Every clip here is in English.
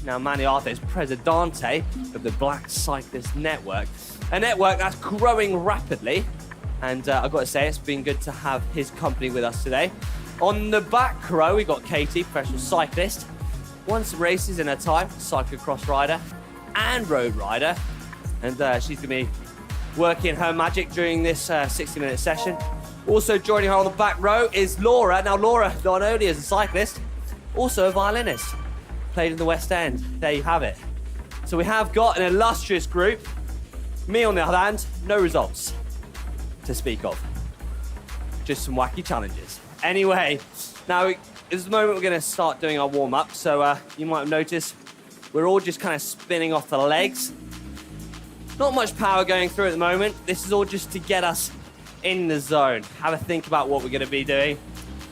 Now, Manny Arthur is Presidente of the Black Cyclist Network, a network that's growing rapidly. And I've got to say, it's been good to have his company with us today. On the back row, we've got Katie, professional cyclist. Won some races in her time, cyclocross rider and road rider. And she's going to be working her magic during this 60-minute session. Also joining her on the back row is Laura. Now, Laura, not only is a cyclist, also a violinist. Played in the West End. There you have it. So we have got an illustrious group. Me, on the other hand, no results to speak of. Just some wacky challenges. Anyway, now this is the moment we're going to start doing our warm-up. So you might have noticed we're all just kind of spinning off the legs. Not much power going through at the moment. This is all just to get us in the zone. Have a think about what we're going to be doing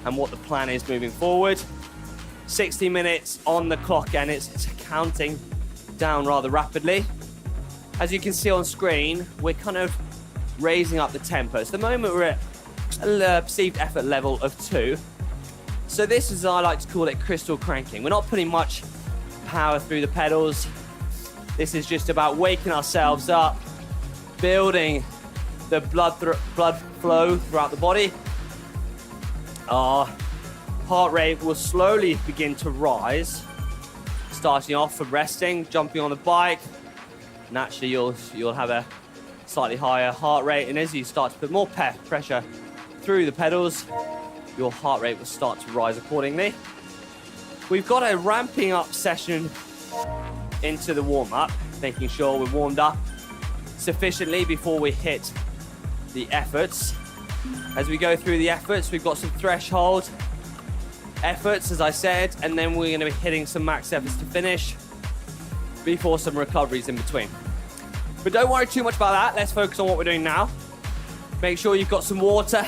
and what the plan is moving forward. 60 minutes on the clock, and it's counting down rather rapidly. As you can see on screen, we're kind of raising up the tempo. So at the moment we're at a perceived effort level of 2. So this is, I like to call it, crystal cranking. We're not putting much power through the pedals. This is just about waking ourselves up, building the blood flow throughout the body. Our heart rate will slowly begin to rise, starting off from resting, jumping on the bike. Naturally, you'll have a slightly higher heart rate, and as you start to put more pressure through the pedals, your heart rate will start to rise accordingly. We've got a ramping up session into the warm-up, making sure we're warmed up sufficiently before we hit the efforts. As we go through the efforts, we've got some threshold efforts, as I said, and then we're going to be hitting some max efforts to finish before some recoveries in between. But don't worry too much about that. Let's focus on what we're doing now. Make sure you've got some water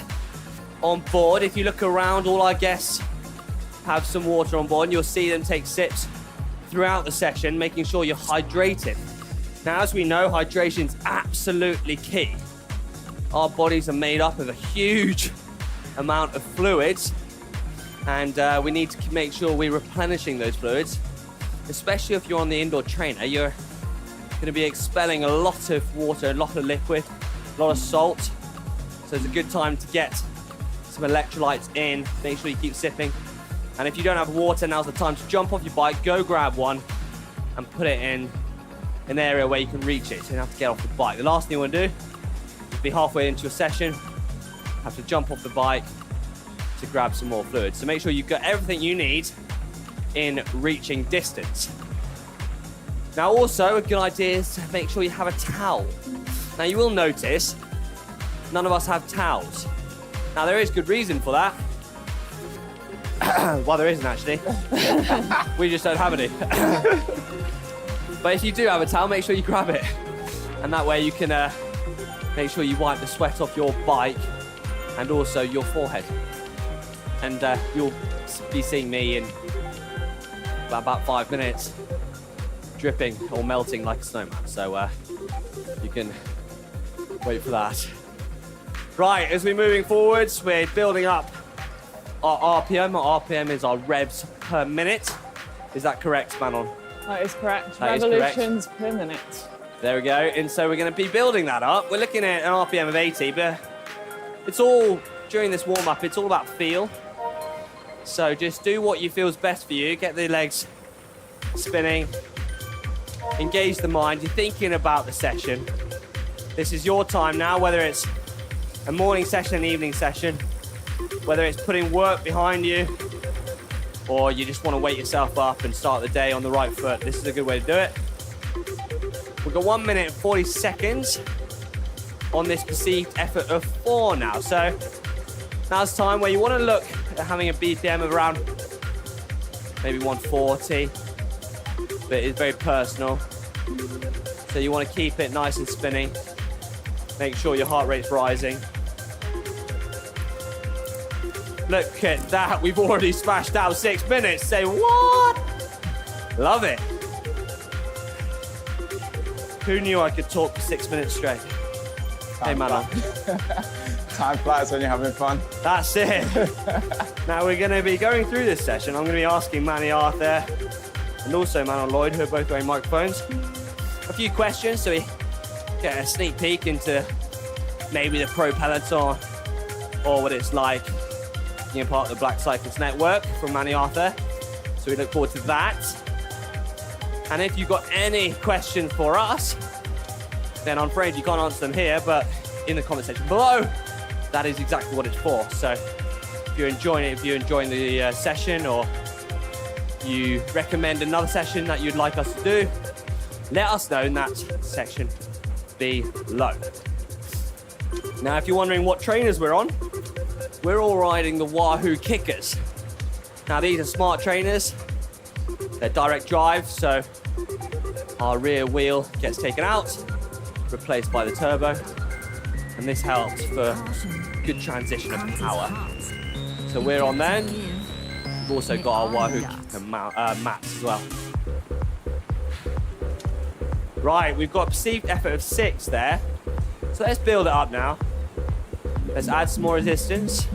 on board. If you look around, all our guests have some water on board, and you'll see them take sips throughout the session, making sure you're hydrated. Now, as we know, hydration's absolutely key. Our bodies are made up of a huge amount of fluids, and we need to make sure we're replenishing those fluids, especially if you're on the indoor trainer. You're going to be expelling a lot of water, a lot of liquid, a lot of salt. So it's a good time to get some electrolytes in. Make sure you keep sipping. And if you don't have water, now's the time to jump off your bike, go grab one, and put it in an area where you can reach it. So you don't have to get off the bike. The last thing you want to do is be halfway into your session, have to jump off the bike to grab some more fluid. So make sure you've got everything you need in reaching distance. Now, also, a good idea is to make sure you have a towel. Now, you will notice none of us have towels. Now, there is good reason for that. Well, there isn't actually. We just don't have any. But if you do have a towel, make sure you grab it. And that way you can make sure you wipe the sweat off your bike and also your forehead. And you'll be seeing me in about 5 minutes, dripping or melting like a snowman. So you can wait for that. Right, as we're moving forwards, we're building up our RPM. Our RPM is our revs per minute. Is that correct, Manon? That is correct. That Revolutions per minute. There we go. And so we're going to be building that up. We're looking at an RPM of 80, but it's all, during this warm-up, it's all about feel. So just do what you feel is best for you. Get the legs spinning. Engage the mind. You're thinking about the session. This is your time now, whether it's a morning session, an evening session, whether it's putting work behind you, or you just want to wake yourself up and start the day on the right foot. This is a good way to do it. We've got 1 minute and 40 seconds on this perceived effort of 4 now. So now's the time where you want to look at having a BPM of around maybe 140, but it's very personal. So you want to keep it nice and spinning. Make sure your heart rate's rising. Look at that, we've already smashed out 6 minutes. Say what? Love it. Who knew I could talk for 6 minutes straight? Hey, Manon. Time flies when you're having fun. That's it. Now we're going to be going through this session. I'm going to be asking Manny Arthur and also Manon Lloyd, who are both wearing microphones. A few questions so we get a sneak peek into maybe the pro peloton or what it's like being part of the Black Cyclist Network from Manny Arthur. So we look forward to that. And if you've got any questions for us, then I'm afraid you can't answer them here, but in the comment section below, that is exactly what it's for. So if you're enjoying it, if you're enjoying the session, or you recommend another session that you'd like us to do, let us know in that section below. Now, if you're wondering what trainers we're on, we're all riding the Wahoo Kickers. Now, these are smart trainers. They're direct drive, so our rear wheel gets taken out, replaced by the turbo, and this helps for good transition of power. So we're on then. We've also got our Wahoo Kicker mats as well. Right, we've got a perceived effort of 6 there. So let's build it up now. Let's add some more resistance.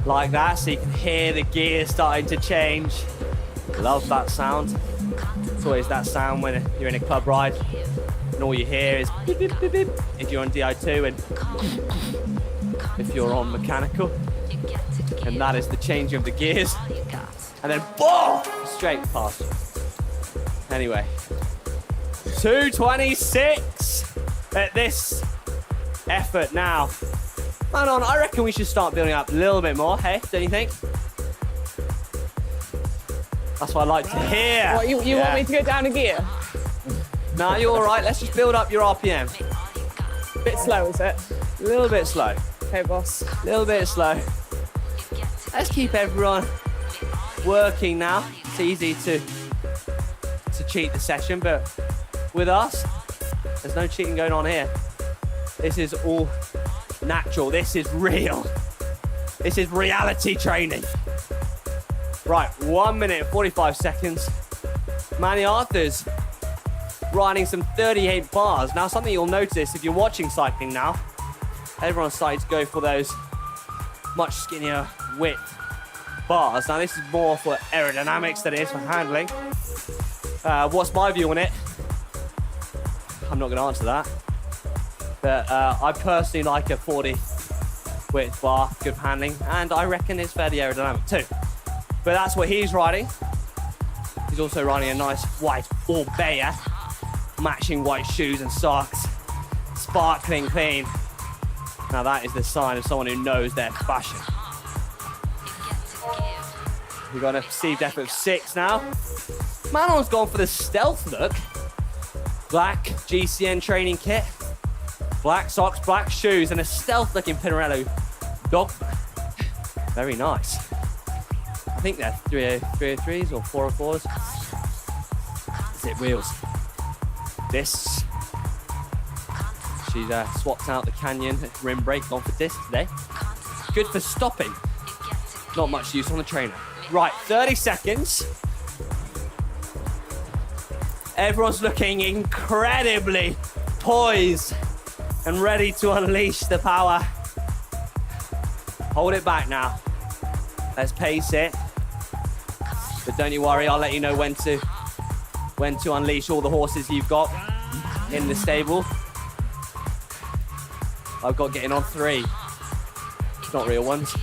Like that, so you can hear the gears starting to change. Love that sound. It's always that sound when you're in a club ride and all you hear is beep, beep, beep, beep if you're on Di2 and if you're on mechanical. And that is the changing of the gears. And then boom, straight past you. Anyway, 226 at this effort now. Manon, I reckon we should start building up a little bit more, hey? Don't you think? That's what I like to hear. What, you want me to go down a gear? No, you're all right. Let's just build up your RPM. Bit slow, is it? A little bit slow. Okay, boss. A little bit slow. Let's keep everyone working now. It's easy to cheat the session, but with us, there's no cheating going on here. This is all natural. This is real. This is reality training. Right, 1 minute, 45 seconds. Manny Arthur's riding some 38 bars. Now, something you'll notice if you're watching cycling now, everyone's starting to go for those much skinnier width bars. Now, this is more for aerodynamics than it is for handling. What's my view on it? I'm not going to answer that. But I personally like a 40 width bar, good handling, and I reckon it's fairly aerodynamic too. But that's what he's riding. He's also riding a nice white Orbea, matching white shoes and socks, sparkling clean. Now that is the sign of someone who knows their fashion. We've got a perceived effort of 6 now. Manon's gone for the stealth look. Black GCN training kit, black socks, black shoes, and a stealth looking Pinarello dog. Very nice. I think they're 303s or 404s. Zip wheels. This, she's swapped out the Canyon rim brake, gone for disc today. Good for stopping. Not much use on the trainer. Right, 30 seconds. Everyone's looking incredibly poised and ready to unleash the power. Hold it back now. Let's pace it. But don't you worry, I'll let you know when to unleash all the horses you've got in the stable. I've got getting on 3. It's not real ones.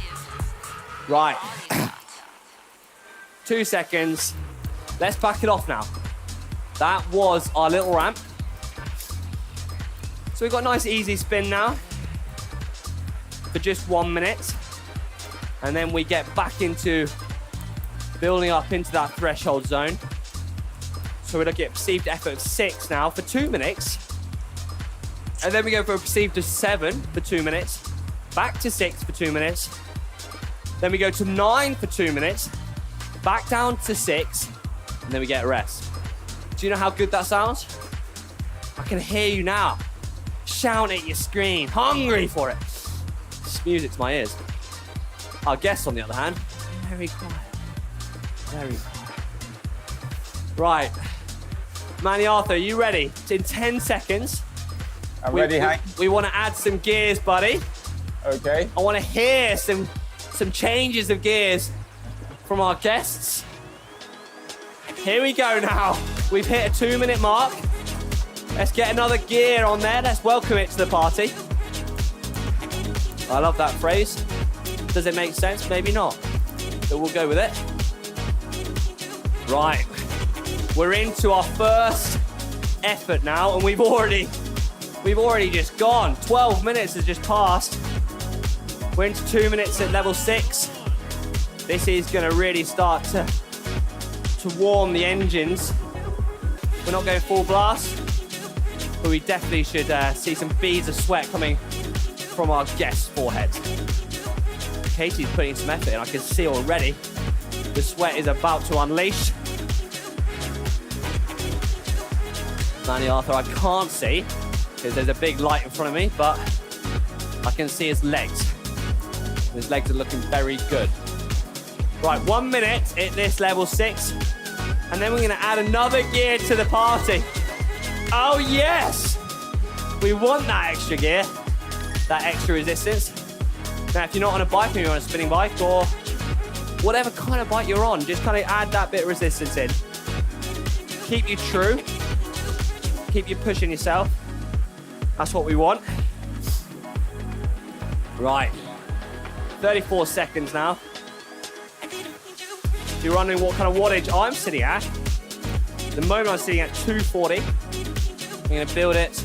Right. 2 seconds. Let's back it off now. That was our little ramp. So we've got a nice easy spin now for just 1 minute. And then we get back into building up into that threshold zone. So we're looking at perceived effort of 6 now for 2 minutes. And then we go for a perceived of 7 for 2 minutes. Back to 6 for 2 minutes. Then we go to 9 for 2 minutes. Back down to 6. And then we get a rest. Do you know how good that sounds? I can hear you now. Shouting at your screen. Hungry for it. It's music to my ears. Our guests, on the other hand, very quiet. Very quiet. Right. Manny Arthur, are you ready? It's in 10 seconds. I'm ready, Hank. We want to add some gears, buddy. Okay. I want to hear some changes of gears from our guests. here we go now. We've hit a 2-minute mark. Let's get another gear on there. Let's welcome it to the party. I love that phrase. Does it make sense? Maybe not. But we'll go with it. Right. We're into our first effort now, and we've already just gone. 12 minutes has just passed. We're into 2 minutes at level 6. This is going to really start to warm the engines. We're not going full blast, but we definitely should see some beads of sweat coming from our guests' foreheads. Katie's putting some effort in. I can see already the sweat is about to unleash. Manny Arthur, I can't see because there's a big light in front of me, but I can see his legs. His legs are looking very good. Right, 1 minute at this level 6, and then we're going to add another gear to the party. Oh yes! We want that extra gear, that extra resistance. Now, if you're not on a bike and you're on a spinning bike or whatever kind of bike you're on, just kind of add that bit of resistance in. Keep you true. Keep you pushing yourself. That's what we want. Right. 34 seconds now. If you're wondering what kind of wattage I'm sitting at, the moment I'm sitting at 240. I'm going to build it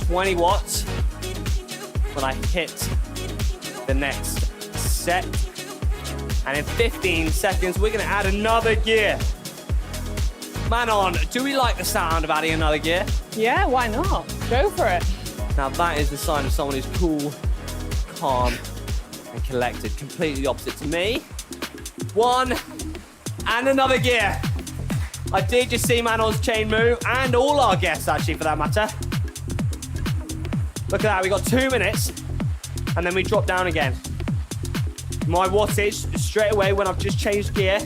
20 watts when I hit the next set. And in 15 seconds, we're going to add another gear. Manon, do we like the sound of adding another gear? Yeah, why not? Go for it. Now that is the sign of someone who's cool, calm, and collected. Completely opposite to me. 1, and another gear. I did just see Manon's chain move, and all our guests actually, for that matter. Look at that, we got 2 minutes, and then we drop down again. My wattage, straight away when I've just changed gear,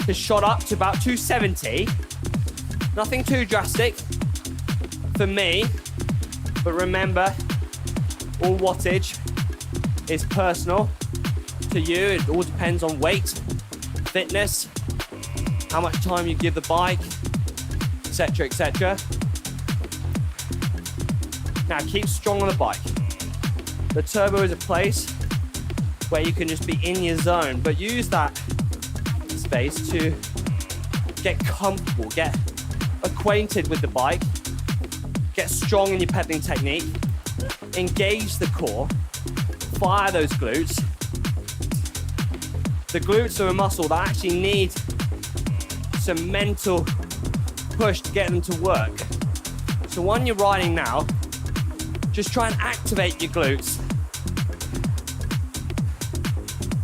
has shot up to about 270. Nothing too drastic for me, but remember, all wattage is personal to you. It all depends on weight, fitness, how much time you give the bike, etc., etc. Now keep strong on the bike. The turbo is a place where you can just be in your zone, but use that space to get comfortable, get acquainted with the bike, get strong in your pedaling technique, engage the core, fire those glutes. The glutes are a muscle that actually need some mental push to get them to work. So when you're riding now, just try and activate your glutes.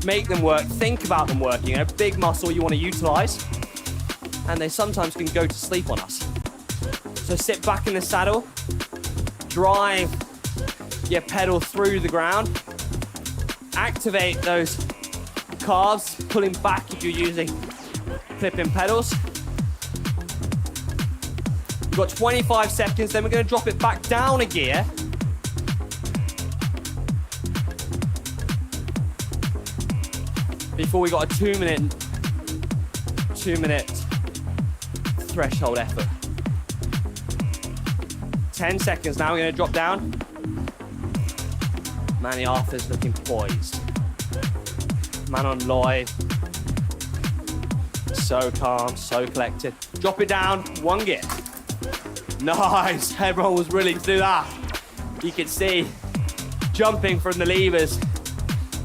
Make them work, think about them working. A big muscle you want to utilize, and they sometimes can go to sleep on us. So sit back in the saddle, drive your pedal through the ground, activate those calves, pulling back if you're using clip-in pedals. You've got 25 seconds, then we're going to drop it back down a gear. Before we got a 2 minute threshold effort. 10 seconds now, we're going to drop down. Manny Arthur's looking poised. Manon Lloyd, so calm, so collected. Drop it down, 1 gear. Nice, everyone was willing to do that. You can see, jumping from the levers,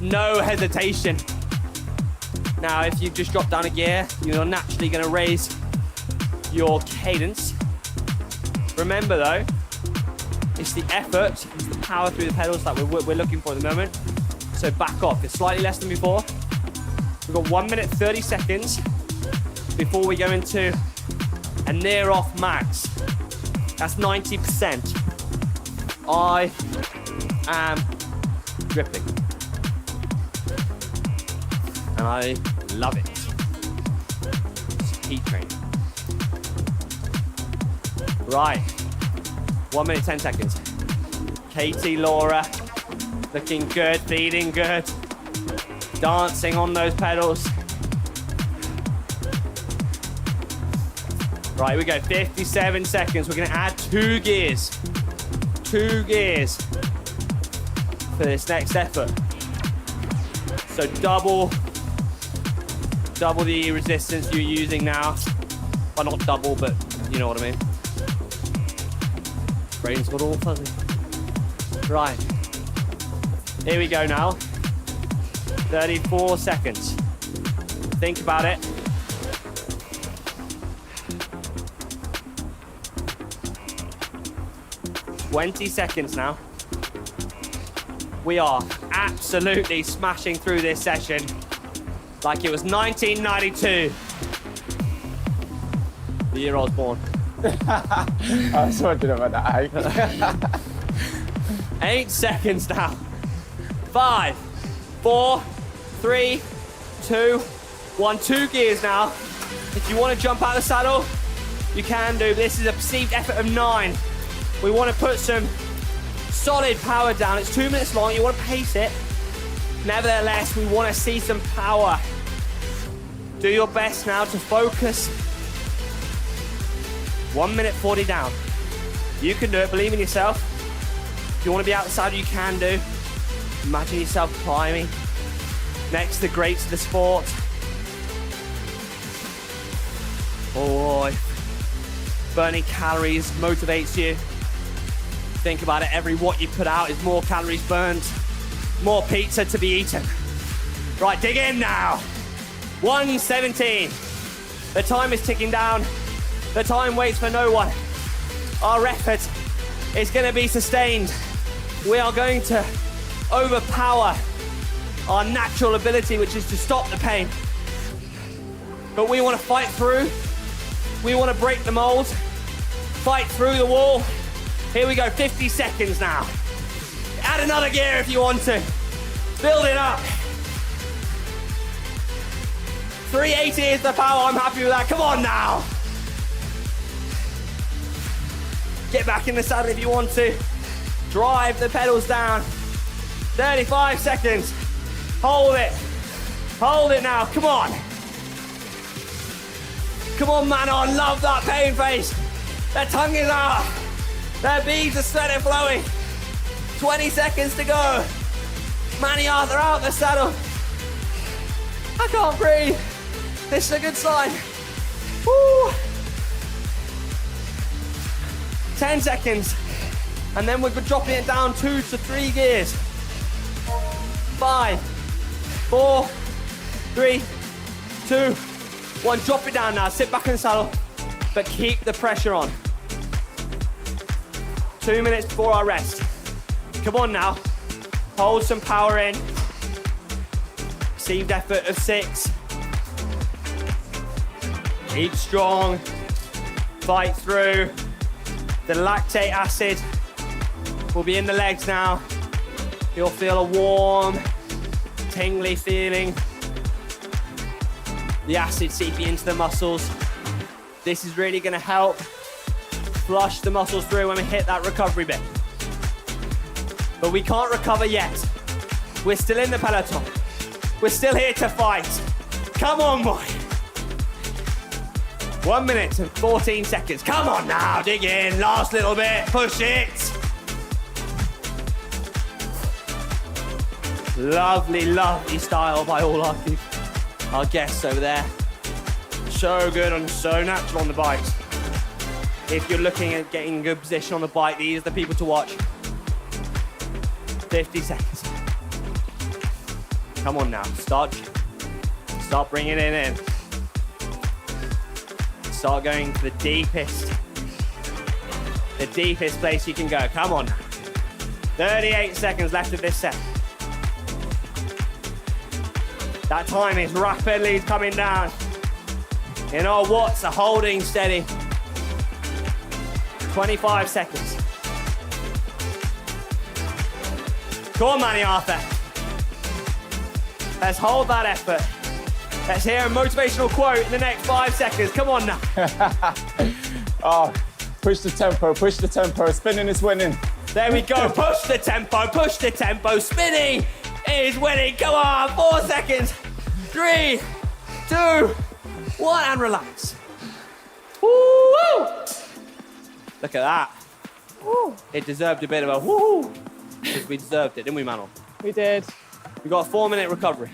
no hesitation. Now, if you just drop down a gear, you're naturally going to raise your cadence. Remember though, it's the effort, it's the power through the pedals that we're looking for at the moment. So back off, it's slightly less than before. We've got 1 minute, 30 seconds before we go into a near off max. That's 90%. I am gripping. And I love it. It's heat training. Right. 1 minute, 10 seconds. Katie, Laura, looking good, feeling good. Dancing on those pedals. Right, we go 57 seconds. We're gonna add 2 gears. 2 gears for this next effort. So double the resistance you're using now. Well, not double, but you know what I mean. Brain's got all fuzzy. Right. Here we go now. 34 seconds. Think about it. $20 seconds now. We are absolutely smashing through this session like it was 1992. The year I was born. I was wondering about that. 8 seconds now. 5, 4, 3, 2, 1. 2 gears now. If you want to jump out of the saddle, you can do. This is a perceived effort of 9. We want to put some solid power down. It's 2 minutes long. You want to pace it. Nevertheless, we want to see some power. Do your best now to focus. 1 minute 40 down. You can do it. Believe in yourself. If you want to be outside, you can do. Imagine yourself climbing next to the greats of the sport. Oh, burning calories motivates you. Think about it, every watt you put out is more calories burned, more pizza to be eaten. Right, dig in now. 1:17. The time is ticking down. The time waits for no one. Our effort is going to be sustained. We are going to overpower our natural ability, which is to stop the pain. But we want to fight through. We want to break the mold. Fight through the wall. Here we go, 50 seconds now. Add another gear if you want to. Build it up. 380 is the power, I'm happy with that. Come on now. Get back in the saddle if you want to. Drive the pedals down. 35 seconds. Hold it. Hold it now, come on. Come on, man, I love that pain face. Their tongue is out. Their beads of sweat are flowing. 20 seconds to go. Manny Arthur out the saddle. I can't breathe. This is a good sign. Woo. 10 seconds. And then we're dropping it down 2 to 3 gears. 5, 4, 3, 2, 1. Drop it down now. Sit back in the saddle, but keep the pressure on. 2 minutes before our rest. Come on now. Hold some power in. Perceived effort of 6. Keep strong. Fight through. The lactate acid will be in the legs now. You'll feel a warm, tingly feeling. The acid seeping into the muscles. This is really going to help flush the muscles through when we hit that recovery bit. But we can't recover yet. We're still in the peloton. We're still here to fight. Come on, boy. 1 minute and 14 seconds. Come on now, dig in. Last little bit, push it. Lovely, lovely style by all our guests over there. So good and so natural on the bikes. If you're looking at getting a good position on the bike, these are the people to watch. 50 seconds. Come on now, start bringing it in. Start going to the deepest place you can go. Come on. 38 seconds left of this set. That time is rapidly coming down. In our watts are holding steady. 25 seconds. Go on, Manny Arthur. Let's hold that effort. Let's hear a motivational quote in the next 5 seconds. Come on now. Oh, push the tempo, push the tempo. Spinning is winning. There we go. Push the tempo, push the tempo. Spinning is winning. Come on, 4 seconds. 3, 2, 1, and relax. Woo! Look at that. Woo. It deserved a bit of a woo. Because we deserved it, didn't we, Manon? We did. We got a 4-minute recovery.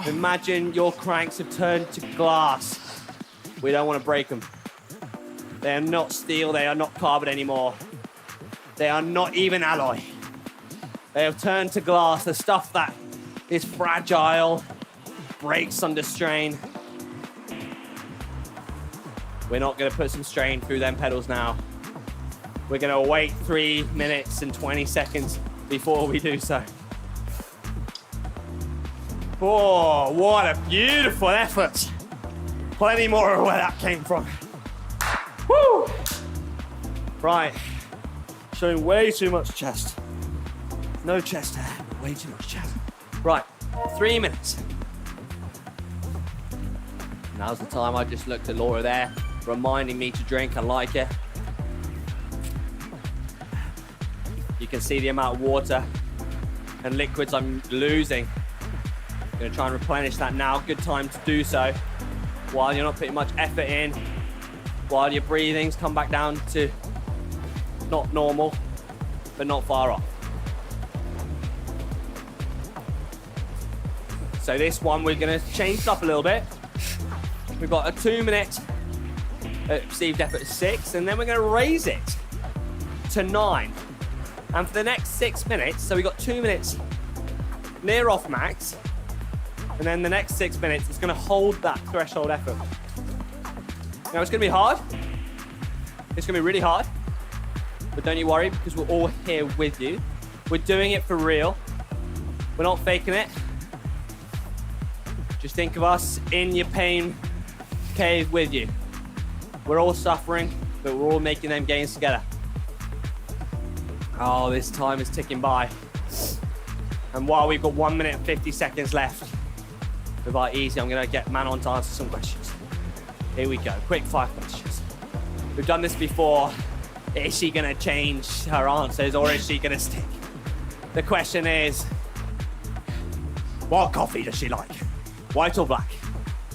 Imagine your cranks have turned to glass. We don't want to break them. They are not steel, they are not carbon anymore. They are not even alloy. They have turned to glass, the stuff that is fragile, breaks under strain. We're not going to put some strain through them pedals now. We're going to wait 3 minutes and 20 seconds before we do so. Oh, what a beautiful effort. Plenty more of where that came from. Woo! Right, showing way too much chest. No chest hair, but way too much chest. Right, 3 minutes. Now's the time. I just looked at Laura there, reminding me to drink. I like it. You can see the amount of water and liquids I'm losing. I'm gonna try and replenish that now. Good time to do so while you're not putting much effort in, while your breathing's come back down to not normal, but not far off. So this one, we're gonna change it up a little bit. We've got a 2-minute perceived effort of 6, and then we're gonna raise it to 9. And for the next 6 minutes, so we've got 2 minutes near off max, and then the next 6 minutes, it's gonna hold that threshold effort. Now it's gonna be hard. It's gonna be really hard, but don't you worry, because we're all here with you. We're doing it for real. We're not faking it. Just think of us in your pain cave with you. We're all suffering, but we're all making them gains together. Oh, this time is ticking by. And while we've got 1 minute and 50 seconds left, with our easy, I'm gonna get Manon to answer some questions. Here we go, quick 5 questions. We've done this before. Is she gonna change her answers or is she gonna stick? The question is, what coffee does she like? White or black?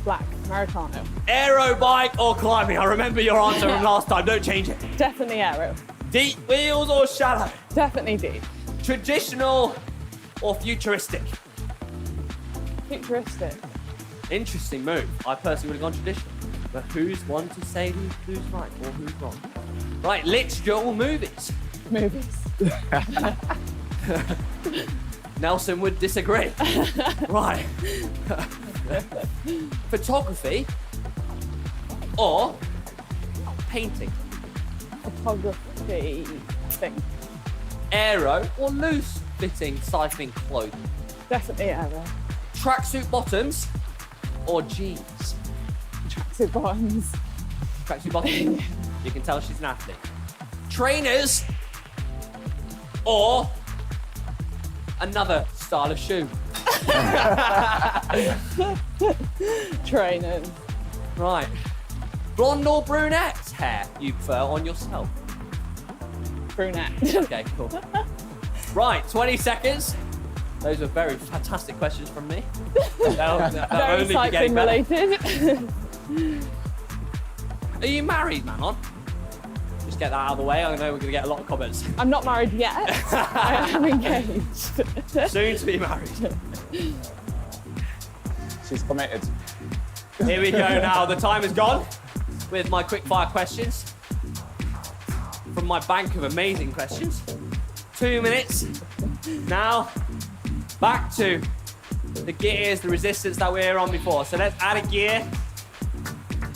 Black, Americano. Aero bike or climbing? I remember your answer from last time, don't change it. Definitely aero. Deep wheels or shallow? Definitely deep. Traditional or futuristic? Futuristic. Interesting move. I personally would have gone traditional. But who's one to say who's right or who's wrong? Right, literature or movies? Movies. Nelson would disagree. Right. Photography or painting? Photography thing. Aero or loose-fitting cycling clothing? Definitely aero. Tracksuit bottoms or jeans? Tracksuit bottoms. Tracksuit bottoms. You can tell she's an athlete. Trainers or another style of shoe? Trainers. Right. Blonde or brunette hair you prefer on yourself? Brunette. Okay, cool. Right, 20 seconds. Those were very fantastic questions from me. That'll Very only be cycling getting better. related. Are you married, Manon? Just get that out of the way. I know we're going to get a lot of comments. I'm not married yet. I am engaged. Soon to be married. She's committed. Here we go now. The time is gone with my quick fire questions from my bank of amazing questions. 2 minutes. Now, back to the gears, the resistance that we were on before. So let's add a gear.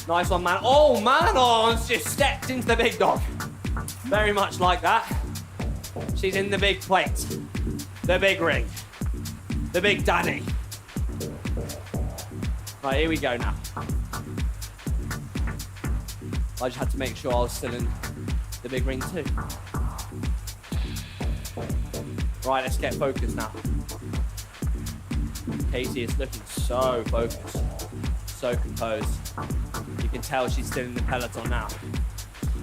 Nice one, man. Oh, Manon's just stepped into the big dog. Very much like that. She's in the big plate, the big ring, the big daddy. Right, here we go now. I just had to make sure I was still in the big ring too. Right, let's get focused now. Casey is looking so focused, so composed. You can tell she's still in the peloton now.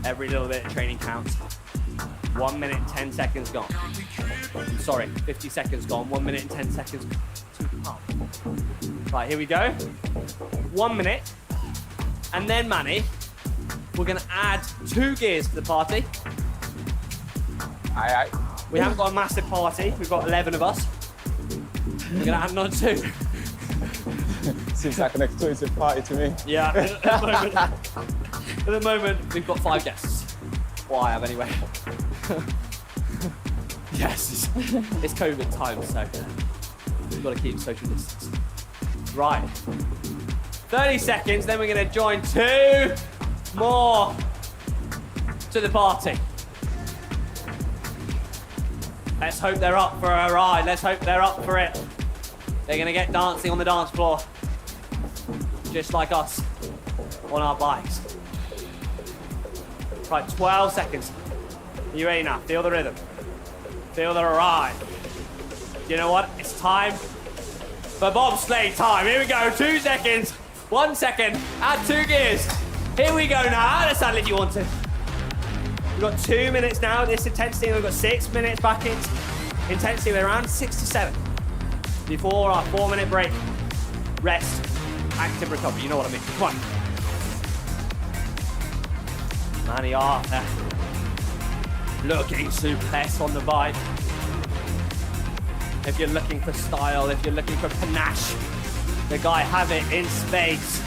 Every little bit of training counts. 1 minute and 10 seconds gone. Sorry, 50 seconds gone. 1 minute and 10 seconds to come. Right, here we go. 1 minute. And then, Manny, we're gonna add 2 gears to the party. Aye. We haven't got a massive party. We've got 11 of us. We're gonna add another 2. Seems like an exclusive party to me. Yeah, at the moment, we've got 5 guests. Well, I have anyway. Yes, it's COVID time, so we've got to keep social distance. Right. 30 seconds, then we're going to join 2 more to the party. Let's hope they're up for a ride. Let's hope they're up for it. They're going to get dancing on the dance floor, just like us on our bikes. Right, 12 seconds. Are you ready now? Feel the rhythm. Feel the ride. You know what? It's time for bobsleigh time. Here we go. 2 seconds. 1 second. Add 2 gears. Here we go now. Add a saddle if you want to. We've got 2 minutes now. This intensity. We've got 6 minutes back in intensity. We're around 6 to 7 before our 4-minute break. Rest. Active recovery. You know what I mean. Come on. Manny Arthur. Looking suplex on the bike. If you're looking for style, if you're looking for panache, the guy have it in spades.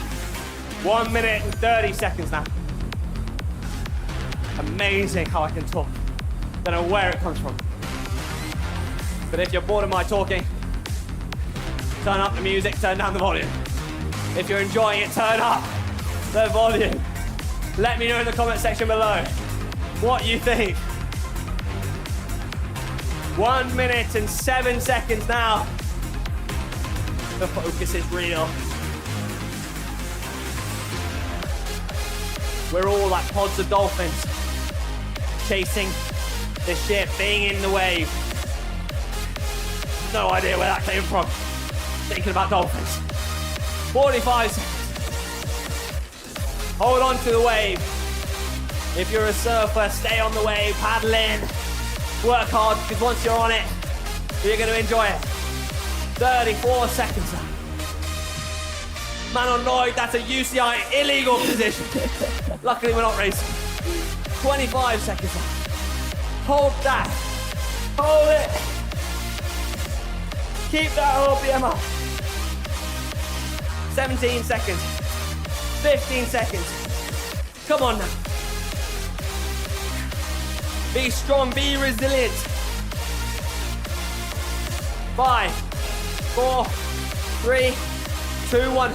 1 minute and 30 seconds now. Amazing how I can talk. Don't know where it comes from. But if you're bored of my talking, turn up the music, turn down the volume. If you're enjoying it, turn up the volume. Let me know in the comment section below what you think. 1 minute and 7 seconds now. The focus is real. We're all like pods of dolphins, chasing the ship, being in the wave. No idea where that came from. Thinking about dolphins. 45 seconds. Hold on to the wave. If you're a surfer, stay on the wave, paddle in. Work hard, because once you're on it, you're going to enjoy it. 34 seconds. Man on Lloyd, that's a UCI illegal position. Luckily, we're not racing. 25 seconds. Hold that. Hold it. Keep that RPM up. 17 seconds. 15 seconds. Come on now. Be strong, be resilient. 5, 4, 3, 2, 1.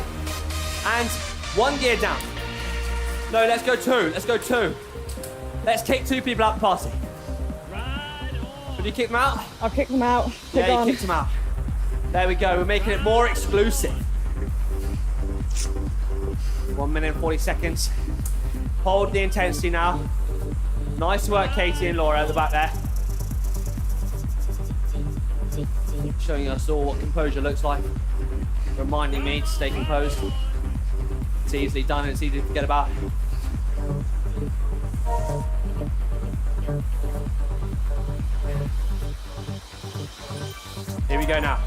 And 1 gear down. No, let's go 2. Let's go 2. Let's kick 2 people out the party. Did you kick them out? I'll kick them out. They're Yeah, gone. you kicked them out. There we go. We're making it more exclusive. 1 minute and 40 seconds. Hold the intensity now. Nice work, Katie and Laura at the back there. Showing us all what composure looks like. Reminding me to stay composed. It's easily done and it's easy to forget about. Here we go now.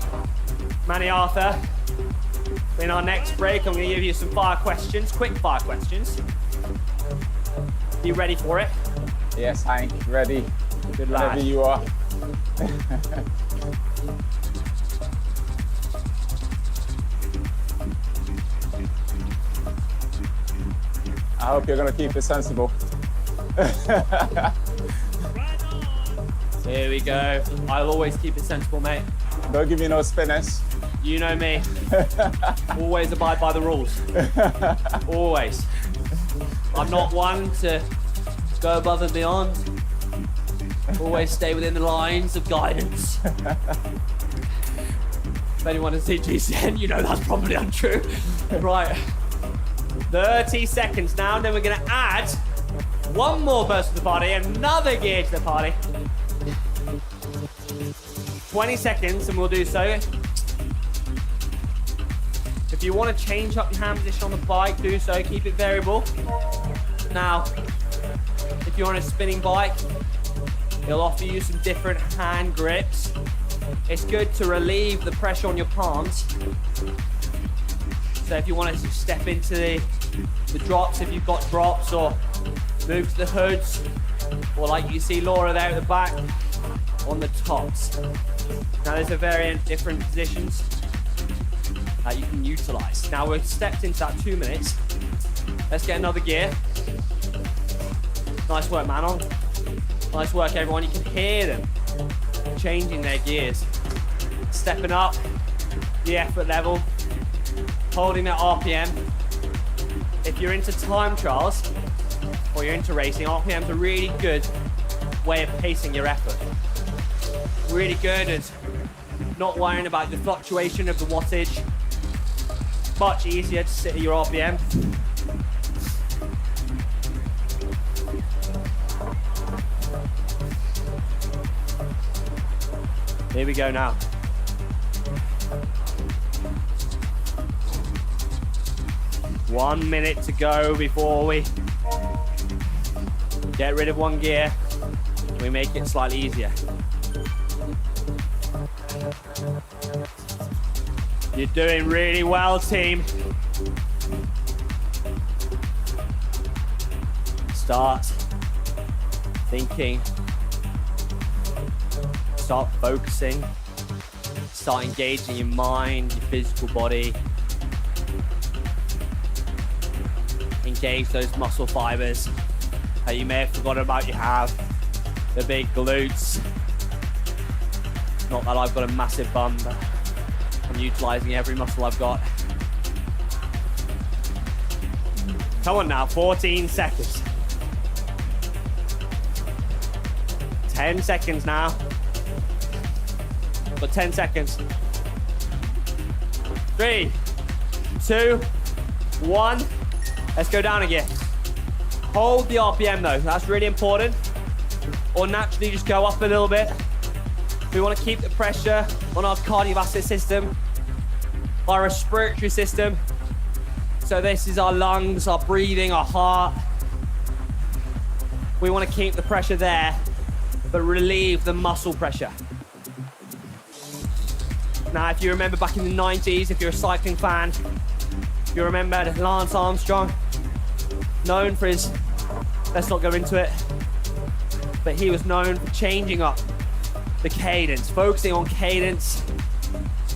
Manny Arthur. In our next break, I'm going to give you some fire questions, quick fire questions. You ready for it? Yes, Hank, ready. Good lad. Whenever you are. I hope you're going to keep it sensible. Here we go. I'll always keep it sensible, mate. Don't give me no spinners. You know me. Always abide by the rules. Always. I'm not one to go above and beyond. Always stay within the lines of guidance. If anyone has seen GCN, you know that's probably untrue. Right. 30 seconds now, and then we're going to add 1 more person to the party, another gear to the party. 20 seconds, and we'll do so. If you want to change up your hand position on the bike, do so. Keep it variable. Now, if you're on a spinning bike, it'll offer you some different hand grips. It's good to relieve the pressure on your palms. So if you want to step into the the drops if you've got drops, or move to the hoods, or like you see Laura there at the back, on the tops. Now there's a variant different positions that you can utilize. Now we've stepped into that 2 minutes. Let's get another gear. Nice work, Manon. Nice work, everyone. You can hear them changing their gears. Stepping up the effort level, holding that RPM. If you're into time trials or you're into racing, RPM's a really good way of pacing your effort. Really good at not worrying about the fluctuation of the wattage. Much easier to sit at your RPM. Here we go now. One minute to go before we get rid of one gear. We make it slightly easier. You're doing really well, team. Start thinking. Start focusing. Start engaging your mind, your physical body. Engage those muscle fibers that you may have forgotten about you have. The big glutes. Not that I've got a massive bum, but I'm utilizing every muscle I've got. Come on now, 14 seconds. 10 seconds now. Got 10 seconds. 3, 2, 1. Let's go down again. Hold the RPM though, that's really important. Or naturally just go up a little bit. We want to keep the pressure on our cardiovascular system, our respiratory system. So this is our lungs, our breathing, our heart. We want to keep the pressure there, but relieve the muscle pressure. Now, if you remember back in the 90s, if you're a cycling fan, you remember Lance Armstrong, known for his, let's not go into it, but he was known for changing up the cadence, focusing on cadence,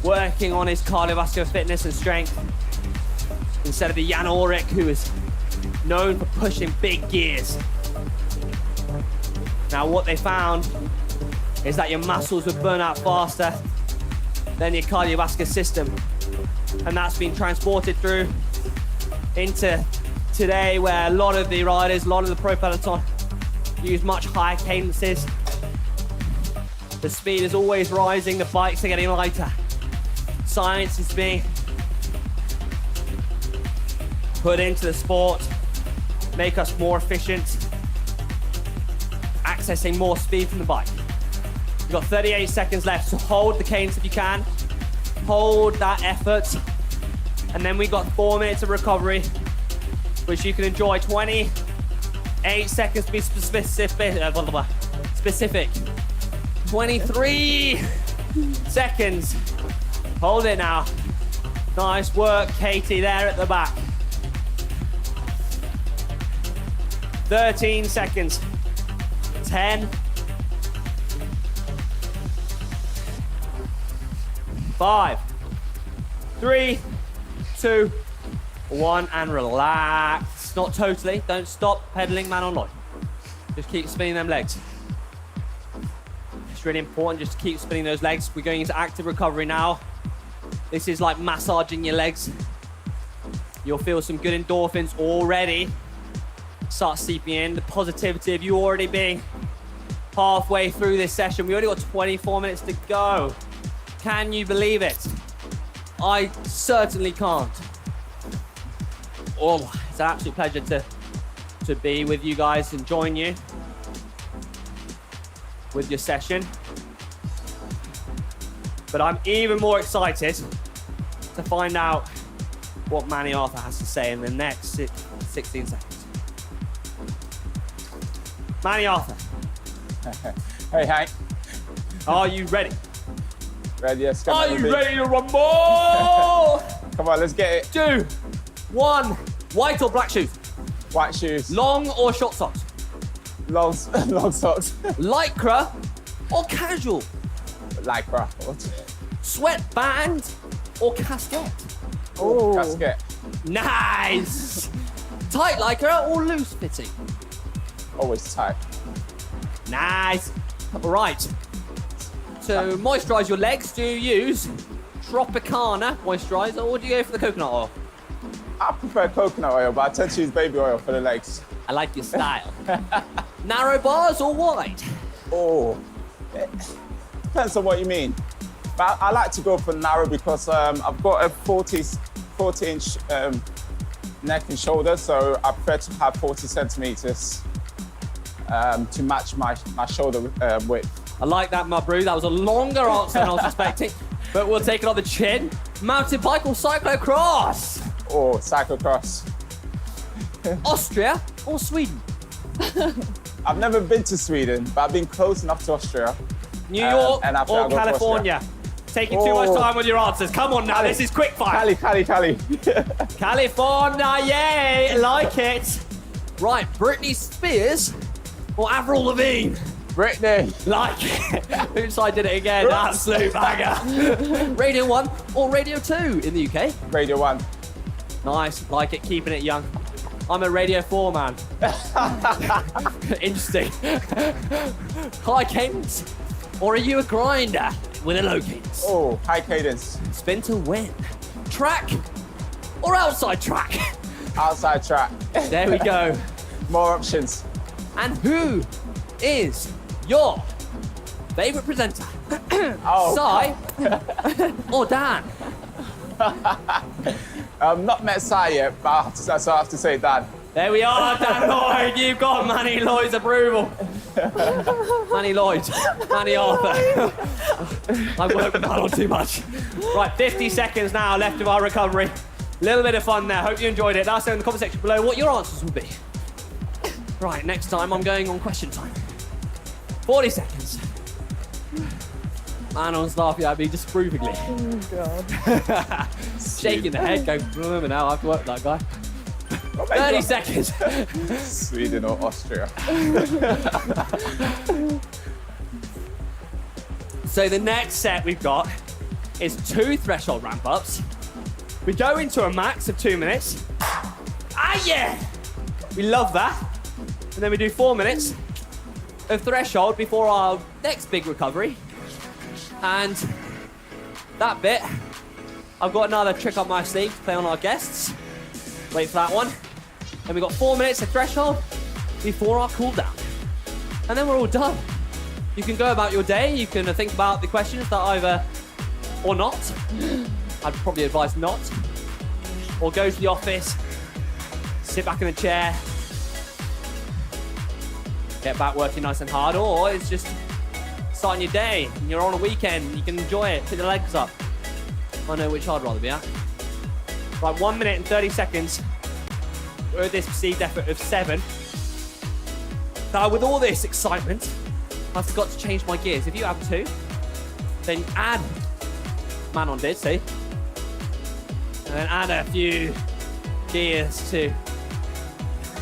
working on his cardiovascular fitness and strength, instead of the Jan Ulrich, who is known for pushing big gears. Now, what they found is that your muscles would burn out faster than your cardiovascular system. And that's been transported through into today, where a lot of the riders, a lot of the pro peloton use much higher cadences. The speed is always rising, the bikes are getting lighter. Science is being put into the sport, make us more efficient, accessing more speed from the bike. You've got 38 seconds left, so hold the cadence if you can. Hold that effort. And then we've got 4 minutes of recovery, which you can enjoy. 28 seconds to be specific. 23 seconds. Hold it now. Nice work, Katie, there at the back. 13 seconds. 10. 5, 3, 2, 1, and relax. Not totally. Don't stop pedaling, man on Lloyd. Just keep spinning them legs. It's really important just to keep spinning those legs. We're going into active recovery now. This is like massaging your legs. You'll feel some good endorphins already start seeping in. The positivity of you already being halfway through this session. We only got 24 minutes to go. Can you believe it? I certainly can't. Oh, it's an absolute pleasure to be with you guys and join you with your session. But I'm even more excited to find out what Manny Arthur has to say in the next 16 seconds. Manny Arthur. Hey, Hank. Are you ready? Ready, yes. Are you ready to rumble? Come on, let's get it. 2, 1, White or black shoes? White shoes. Long or short socks? Long socks. Lycra or casual? Lycra. Sweatband or casket? Oh, casket. Nice! Tight lycra or loose fitting? Always tight. Nice. Right. To moisturise your legs, do you use Tropicana moisturiser or do you go for the coconut oil? I prefer coconut oil, but I tend to use baby oil for the legs. I like your style. Narrow bars or wide? Oh, it depends on what you mean. But I like to go for narrow because I've got a 40-inch neck and shoulder, so I prefer to have 40 centimeters to match my shoulder width. I like that, my brew. That was a longer answer than I was expecting, but we'll take it on the chin. Mountain bike or cyclocross? Or cyclocross. Austria or Sweden? I've never been to Sweden, but I've been close enough to Austria. New York and after or I go to California? Taking too much time with your answers. Come on now, Cali. this is quick fire. Cali. California, yay, like it. Right, Britney Spears or Avril Lavigne? Brittany. Like it. Oops, I did it again. Absolute banger. Radio 1 or Radio 2 in the UK? Radio 1. Nice, like it, keeping it young. I'm a Radio 4 man. Interesting. High cadence or are you a grinder with a low cadence? Oh, high cadence. Spin to win. Track or outside track? Outside track. There we go. More options. And who is your favourite presenter? Oh. Si or Dan? I've not met Sai yet, but so I have to say Dan. There we are, Dan Lloyd. You've got Manny Lloyd's approval. Manny Lloyd. Manny Arthur. I've worked with that on too much. Right, 50 seconds now left of our recovery. Little bit of fun there. Hope you enjoyed it. Let us know in the comment section below what your answers will be. Right, next time I'm going on question time. 40 seconds. Man on laughing at me disapprovingly. Oh, God. Shaking the head, going, remember now, I've worked that guy. 30 seconds. Sweden or Austria. So the next set we've got is 2 threshold ramp ups. We go into a max of 2 minutes. Ah, yeah! We love that. And then we do 4 minutes of threshold before our next big recovery. And that bit, I've got another trick up my sleeve to play on our guests. Wait for that one. Then we've got 4 minutes of threshold before our cool down. And then we're all done. You can go about your day. You can think about the questions that either, or not. I'd probably advise not. Or go to the office, sit back in the chair, get back working nice and hard. Or it's just starting your day and you're on a weekend. You can enjoy it, put your legs up. I know which I'd rather be at. Right, 1 minute and 30 seconds. We're at this perceived effort of 7. Now, with all this excitement, I forgot to change my gears. If you have 2, then add Manon did, see? And then add a few gears to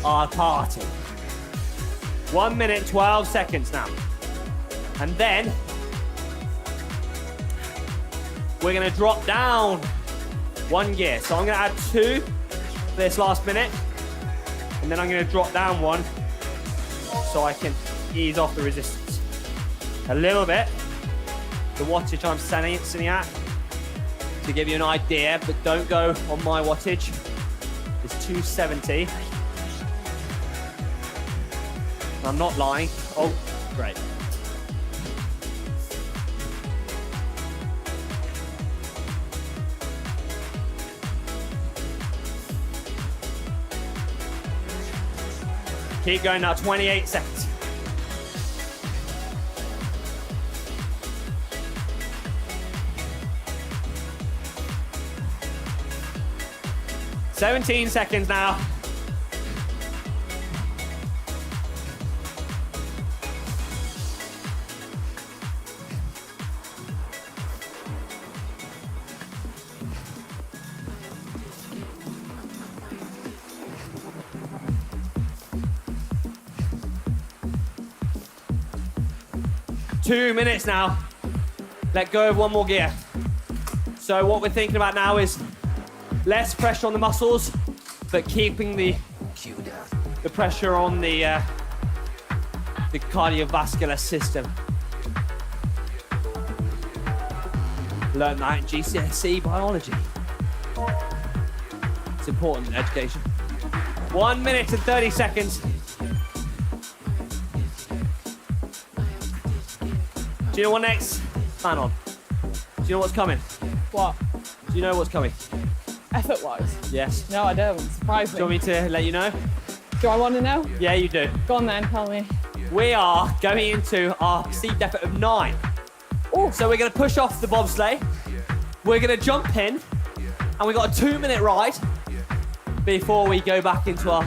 our party. 1 minute, 12 seconds now. And then we're gonna drop down 1 gear. So I'm gonna add 2 for this last minute. And then I'm gonna drop down 1 so I can ease off the resistance a little bit. The wattage I'm sitting at, to give you an idea, but don't go on my wattage, it's 270. I'm not lying. Oh, great. Keep going now, 28 seconds. "17 seconds now. 2 minutes now. Let go of one more gear. So what we're thinking about now is less pressure on the muscles, but keeping the pressure on the cardiovascular system. Learn that in GCSE biology. It's important in education. 1 minute and 30 seconds. Do you know what next? Man on. Do you know what's coming? What? Do you know what's coming? Effort-wise? Yes. No, I don't. Surprise Do you want me to let you know? Do I want to know? Yeah, you do. Go on then, tell me. We are going into our perceived effort of 9. Ooh. So we're going to push off the bobsleigh. We're going to jump in, and we've got a 2-minute ride before we go back into our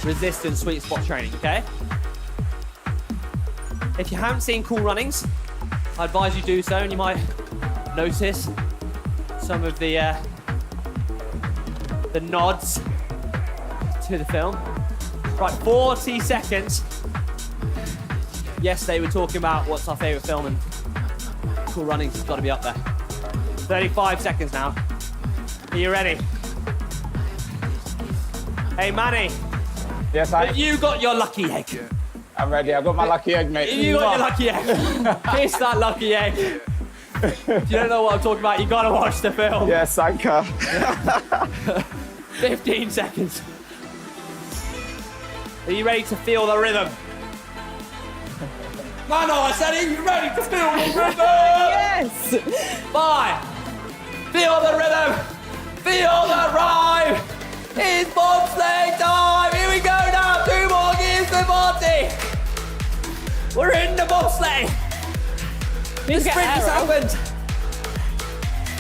resistance sweet spot training, okay? If you haven't seen Cool Runnings, I advise you do so, and you might notice some of the nods to the film. Right, 40 seconds. Yesterday we were talking about what's our favourite film, and Cool Runnings has got to be up there. 35 seconds now. Are you ready? Hey, Manny. Yes, Have you got your lucky egg? I'm ready. I got my lucky egg, mate. You got your lucky egg. Kiss that lucky egg. If you don't know what I'm talking about, you gotta watch the film. Yes, Anchor. 15 seconds. Are you ready to feel the rhythm? No, I said, are you ready to feel the rhythm? Yes! 5. Feel the rhythm. Feel the rhyme. It's bobsleigh time. Here we go now. 2 more gears to 40. We're in the bobsleigh. The sprint has happened.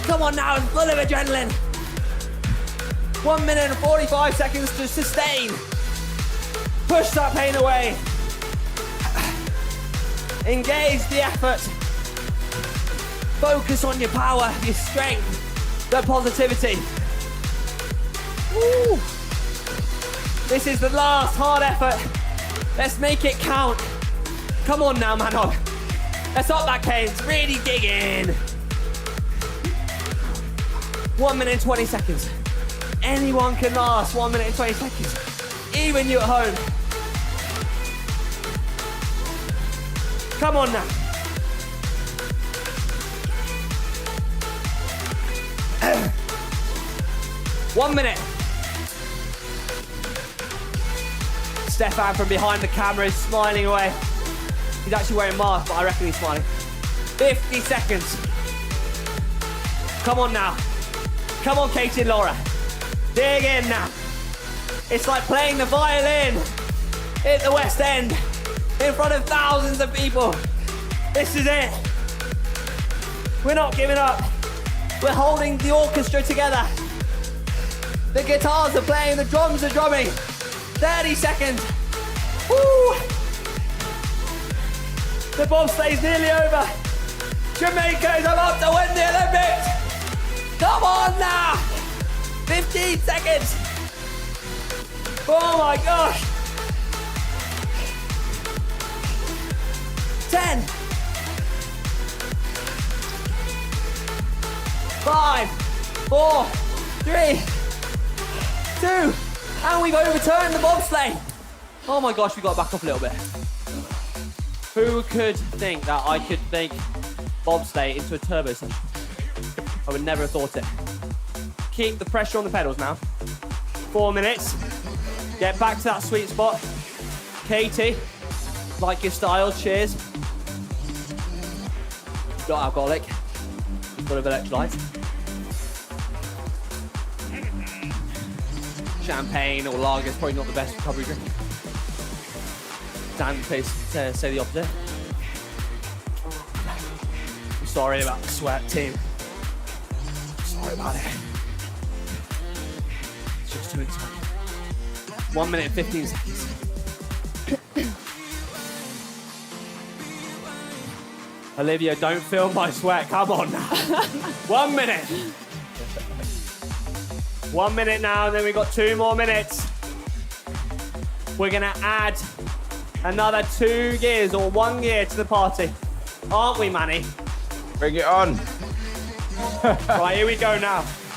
Come on now, it's full of adrenaline. 1 minute and 45 seconds to sustain. Push that pain away. Engage the effort. Focus on your power, your strength, the positivity. Woo. This is the last hard effort. Let's make it count. Come on now, Manon. Let's up that cadence. Really dig in. 1 minute and 20 seconds. Anyone can last 1 minute and 20 seconds. Even you at home. Come on now. One minute. Stefan from behind the camera is smiling away. He's actually wearing a mask, but I reckon he's smiling. 50 seconds. Come on now. Come on, Katie and Laura. Dig in now. It's like playing the violin at the West End in front of thousands of people. This is it. We're not giving up. We're holding the orchestra together. The guitars are playing, the drums are drumming. 30 seconds. Woo! The bobsleigh's nearly over. Jamaica is about to win the Olympics. Come on now. 15 seconds. Oh my gosh. 10. 5, 4, 3, 2, and we've overturned the bobsleigh. Oh my gosh, we got to back up a little bit. Who could think that I could make bobsleigh into a turbo session? I would never have thought it. Keep the pressure on the pedals now. 4 minutes. Get back to that sweet spot. Katie, like your style, cheers. Got alcoholic. Got a bit of electrolytes. Champagne or lager is probably not the best recovery drink. Dan, please say the opposite. I'm sorry about the sweat, team. Sorry about it. It's just too exciting. 1 minute and 15 seconds. Olivia, don't film my sweat. Come on now. 1 minute. 1 minute now, and then we've got 2 more minutes. We're gonna add another 2 gears or 1 gear to the party. Aren't we, Manny? Bring it on. Right, here we go now.